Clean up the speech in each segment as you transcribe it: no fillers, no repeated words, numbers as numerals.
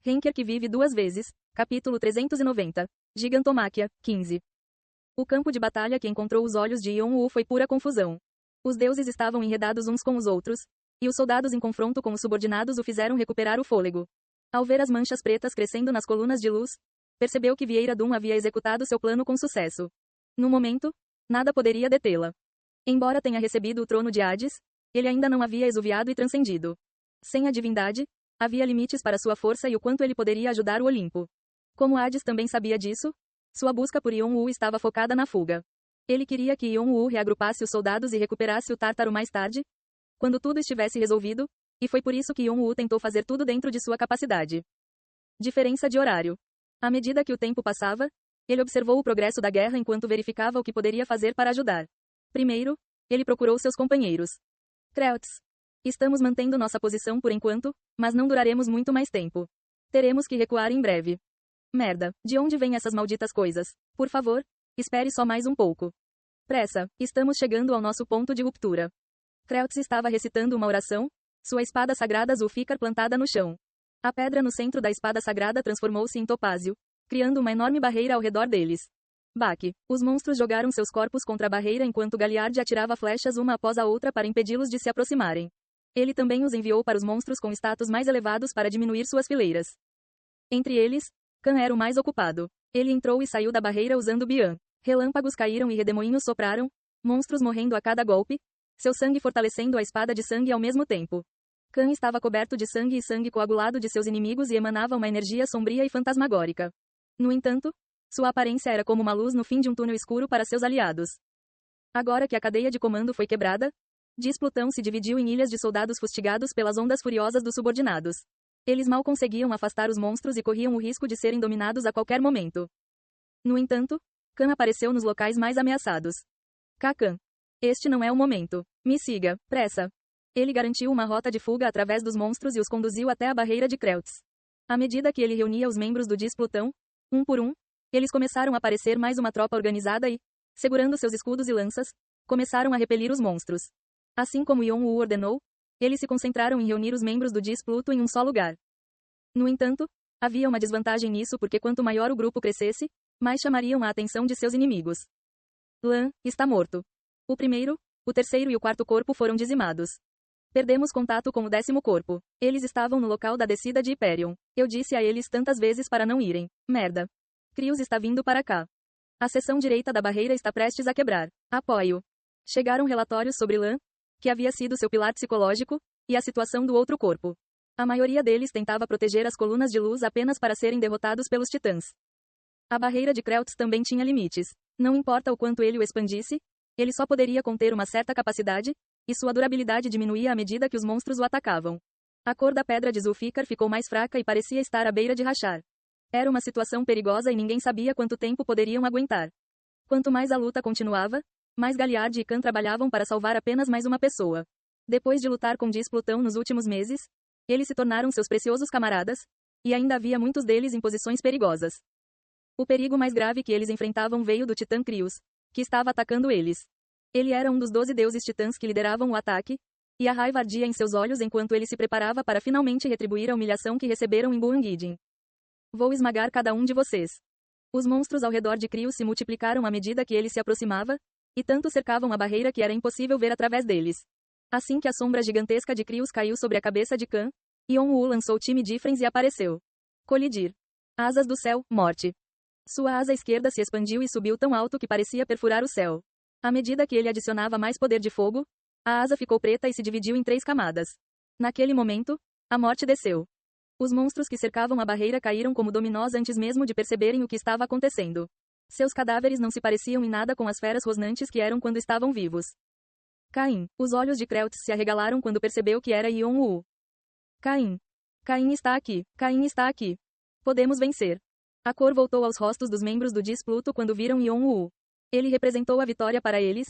Henker que vive duas vezes. Capítulo 390. Gigantomáquia, 15. O campo de batalha que encontrou os olhos de Yon-Woo foi pura confusão. Os deuses estavam enredados uns com os outros, e os soldados em confronto com os subordinados o fizeram recuperar o fôlego. Ao ver as manchas pretas crescendo nas colunas de luz, percebeu que Vieira Dum havia executado seu plano com sucesso. No momento, nada poderia detê-la. Embora tenha recebido o trono de Hades, ele ainda não havia exuviado e transcendido. Sem a divindade, havia limites para sua força e o quanto ele poderia ajudar o Olimpo. Como Hades também sabia disso, sua busca por Yon-Woo estava focada na fuga. Ele queria que Yon-Woo reagrupasse os soldados e recuperasse o Tártaro mais tarde, quando tudo estivesse resolvido, e foi por isso que Yon-Woo tentou fazer tudo dentro de sua capacidade. Diferença de horário. À medida que o tempo passava, ele observou o progresso da guerra enquanto verificava o que poderia fazer para ajudar. Primeiro, ele procurou seus companheiros. Kreutz. Estamos mantendo nossa posição por enquanto, mas não duraremos muito mais tempo. Teremos que recuar em breve. Merda, de onde vêm essas malditas coisas? Por favor, espere só mais um pouco. Pressa, estamos chegando ao nosso ponto de ruptura. Kreutz estava recitando uma oração, sua espada sagrada azul fica plantada no chão. A pedra no centro da espada sagrada transformou-se em topázio, criando uma enorme barreira ao redor deles. Baque. Os monstros jogaram seus corpos contra a barreira enquanto Galliard atirava flechas uma após a outra para impedi-los de se aproximarem. Ele também os enviou para os monstros com status mais elevados para diminuir suas fileiras. Entre eles, Khan era o mais ocupado. Ele entrou e saiu da barreira usando Bian. Relâmpagos caíram e redemoinhos sopraram, monstros morrendo a cada golpe, seu sangue fortalecendo a espada de sangue ao mesmo tempo. Khan estava coberto de sangue e sangue coagulado de seus inimigos e emanava uma energia sombria e fantasmagórica. No entanto, sua aparência era como uma luz no fim de um túnel escuro para seus aliados. Agora que a cadeia de comando foi quebrada, Plutão se dividiu em ilhas de soldados fustigados pelas ondas furiosas dos subordinados. Eles mal conseguiam afastar os monstros e corriam o risco de serem dominados a qualquer momento. No entanto, Khan apareceu nos locais mais ameaçados. Khan. Este não é o momento. Me siga, pressa. Ele garantiu uma rota de fuga através dos monstros e os conduziu até a barreira de Kreutz. À medida que ele reunia os membros do Plutão, um por um, eles começaram a parecer mais uma tropa organizada e, segurando seus escudos e lanças, começaram a repelir os monstros. Assim como Yon-Woo ordenou, eles se concentraram em reunir os membros do Pluto em um só lugar. No entanto, havia uma desvantagem nisso porque quanto maior o grupo crescesse, mais chamariam a atenção de seus inimigos. Lan está morto. O primeiro, o terceiro e o quarto corpo foram dizimados. Perdemos contato com o 10º corpo. Eles estavam no local da descida de Hyperion. Eu disse a eles tantas vezes para não irem. Merda. Krios está vindo para cá. A seção direita da barreira está prestes a quebrar. Apoio. Chegaram relatórios sobre Lan, que havia sido seu pilar psicológico, e a situação do outro corpo. A maioria deles tentava proteger as colunas de luz apenas para serem derrotados pelos titãs. A barreira de Kreutz também tinha limites. Não importa o quanto ele o expandisse, ele só poderia conter uma certa capacidade, e sua durabilidade diminuía à medida que os monstros o atacavam. A cor da pedra de Zulfikar ficou mais fraca e parecia estar à beira de rachar. Era uma situação perigosa e ninguém sabia quanto tempo poderiam aguentar. Quanto mais a luta continuava, mais Galliard e Khan trabalhavam para salvar apenas mais uma pessoa. Depois de lutar com Plutão nos últimos meses, eles se tornaram seus preciosos camaradas, e ainda havia muitos deles em posições perigosas. O perigo mais grave que eles enfrentavam veio do titã Krios, que estava atacando eles. Ele era um dos 12 deuses titãs que lideravam o ataque, e a raiva ardia em seus olhos enquanto ele se preparava para finalmente retribuir a humilhação que receberam em Buangidin. Vou esmagar cada um de vocês. Os monstros ao redor de Krios se multiplicaram à medida que ele se aproximava, e tanto cercavam a barreira que era impossível ver através deles. Assim que a sombra gigantesca de Krios caiu sobre a cabeça de Khan, Yon-Woo lançou o time Difference e apareceu. Colidir. Asas do céu, morte. Sua asa esquerda se expandiu e subiu tão alto que parecia perfurar o céu. À medida que ele adicionava mais poder de fogo, a asa ficou preta e se dividiu em 3 camadas. Naquele momento, a morte desceu. Os monstros que cercavam a barreira caíram como dominós antes mesmo de perceberem o que estava acontecendo. Seus cadáveres não se pareciam em nada com as feras rosnantes que eram quando estavam vivos. Caim. Os olhos de Kreutz se arregalaram quando percebeu que era Yon-Woo. Caim. Caim está aqui. Caim está aqui. Podemos vencer. A cor voltou aos rostos dos membros do Pluto quando viram Yon-Woo. Ele representou a vitória para eles,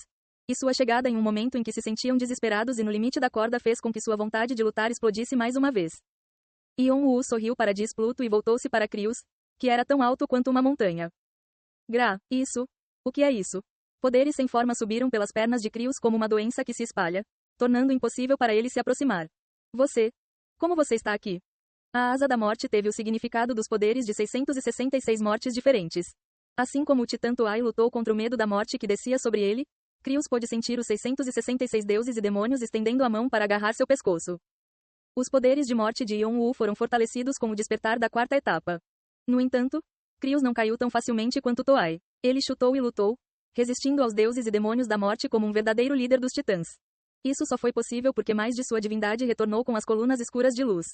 e sua chegada em um momento em que se sentiam desesperados e no limite da corda fez com que sua vontade de lutar explodisse mais uma vez. Yon-Woo sorriu para Pluto e voltou-se para Krios, que era tão alto quanto uma montanha. Isso. O que é isso? Poderes sem forma subiram pelas pernas de Krios como uma doença que se espalha, tornando impossível para ele se aproximar. Como você está aqui? A asa da morte teve o significado dos poderes de 666 mortes diferentes. Assim como o titã Toai lutou contra o medo da morte que descia sobre ele, Krios pôde sentir os 666 deuses e demônios estendendo a mão para agarrar seu pescoço. Os poderes de morte de Yon-Woo foram fortalecidos com o despertar da quarta etapa. No entanto, Krios não caiu tão facilmente quanto Toai. Ele chutou e lutou, resistindo aos deuses e demônios da morte como um verdadeiro líder dos titãs. Isso só foi possível porque mais de sua divindade retornou com as colunas escuras de luz.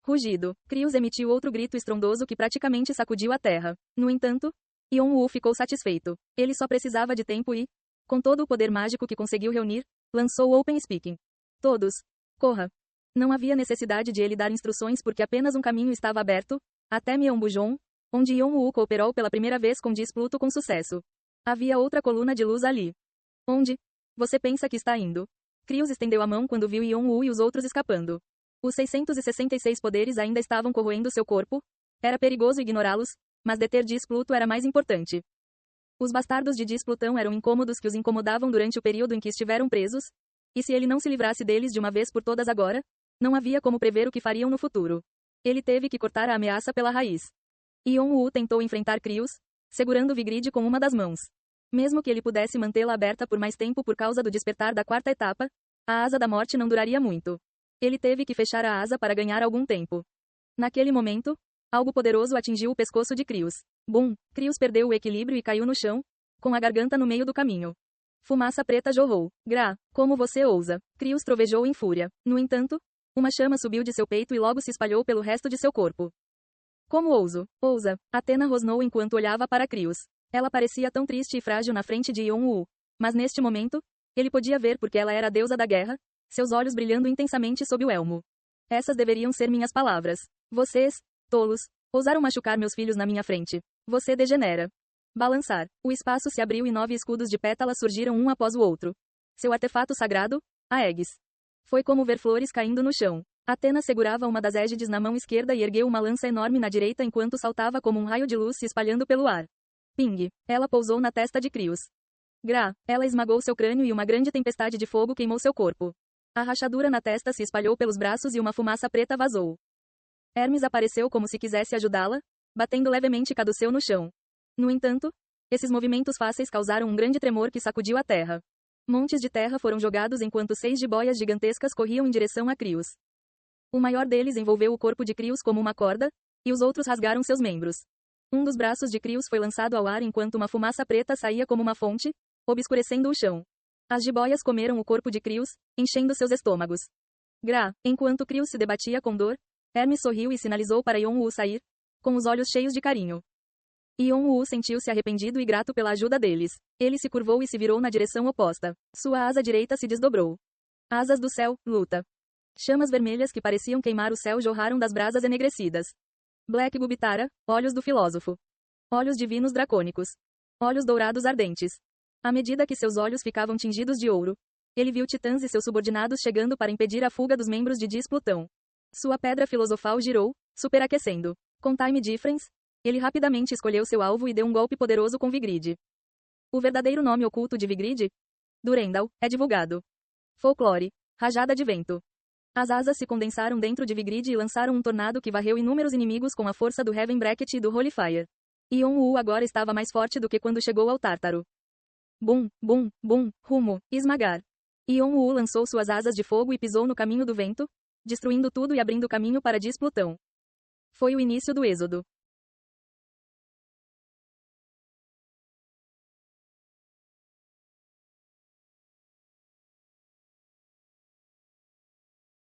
Rugido. Krios emitiu outro grito estrondoso que praticamente sacudiu a terra. No entanto, Yon-Woo ficou satisfeito. Ele só precisava de tempo e, com todo o poder mágico que conseguiu reunir, lançou o Open Speaking. Todos. Corra. Não havia necessidade de ele dar instruções porque apenas um caminho estava aberto, até Myeonbujeon, onde Yon-Woo cooperou pela primeira vez com Displuto com sucesso. Havia outra coluna de luz ali. Onde? Você pensa que está indo? Krios estendeu a mão quando viu Yon-Woo e os outros escapando. Os 666 poderes ainda estavam corroendo seu corpo. Era perigoso ignorá-los, mas deter Displuto era mais importante. Os bastardos de Displutão eram incômodos que os incomodavam durante o período em que estiveram presos, e se ele não se livrasse deles de uma vez por todas agora, não havia como prever o que fariam no futuro. Ele teve que cortar a ameaça pela raiz. Yon-Woo tentou enfrentar Krios, segurando Vigrid com uma das mãos. Mesmo que ele pudesse mantê-la aberta por mais tempo por causa do despertar da quarta etapa, a asa da morte não duraria muito. Ele teve que fechar a asa para ganhar algum tempo. Naquele momento, algo poderoso atingiu o pescoço de Krios. Bum! Krios perdeu o equilíbrio e caiu no chão, com a garganta no meio do caminho. Fumaça preta jorrou. Gra, como você ousa? Krios trovejou em fúria. No entanto, uma chama subiu de seu peito e logo se espalhou pelo resto de seu corpo. Como ouso? Ousa! Athena rosnou enquanto olhava para Krios. Ela parecia tão triste e frágil na frente de Yon-Woo. Mas neste momento, ele podia ver porque ela era a deusa da guerra, seus olhos brilhando intensamente sob o elmo. Essas deveriam ser minhas palavras. Vocês, tolos, ousaram machucar meus filhos na minha frente. Você degenera. Balançar. O espaço se abriu e 9 escudos de pétalas surgiram um após o outro. Seu artefato sagrado, a Aegis. Foi como ver flores caindo no chão. Athena segurava uma das égides na mão esquerda e ergueu uma lança enorme na direita enquanto saltava como um raio de luz se espalhando pelo ar. Ping. Ela pousou na testa de Krios. Gra. Ela esmagou seu crânio e uma grande tempestade de fogo queimou seu corpo. A rachadura na testa se espalhou pelos braços e uma fumaça preta vazou. Hermes apareceu como se quisesse ajudá-la, batendo levemente caduceu no chão. No entanto, esses movimentos fáceis causaram um grande tremor que sacudiu a terra. Montes de terra foram jogados enquanto 6 jiboias gigantescas corriam em direção a Krios. O maior deles envolveu o corpo de Krios como uma corda, e os outros rasgaram seus membros. Um dos braços de Krios foi lançado ao ar enquanto uma fumaça preta saía como uma fonte, obscurecendo o chão. As jiboias comeram o corpo de Krios, enchendo seus estômagos. Gra. Enquanto Krios se debatia com dor, Hermes sorriu e sinalizou para Yon-Woo sair, com os olhos cheios de carinho. Yon-Woo sentiu-se arrependido e grato pela ajuda deles. Ele se curvou e se virou na direção oposta. Sua asa direita se desdobrou. Asas do céu, luta. Chamas vermelhas que pareciam queimar o céu jorraram das brasas enegrecidas. Black Gubitara, olhos do filósofo. Olhos divinos dracônicos. Olhos dourados ardentes. À medida que seus olhos ficavam tingidos de ouro, ele viu titãs e seus subordinados chegando para impedir a fuga dos membros de Displutão. Sua pedra filosofal girou, superaquecendo. Com time difference, ele rapidamente escolheu seu alvo e deu um golpe poderoso com Vigrid. O verdadeiro nome oculto de Vigrid? Durendal, é divulgado. Folclore. Rajada de vento. As asas se condensaram dentro de Vigrid e lançaram um tornado que varreu inúmeros inimigos com a força do Heaven Bracket e do Holy Fire. Yon-Woo agora estava mais forte do que quando chegou ao Tártaro. Bum, bum, bum, rumo, esmagar. Yon-Woo lançou suas asas de fogo e pisou no caminho do vento, destruindo tudo e abrindo caminho para Displutão. Foi o início do êxodo.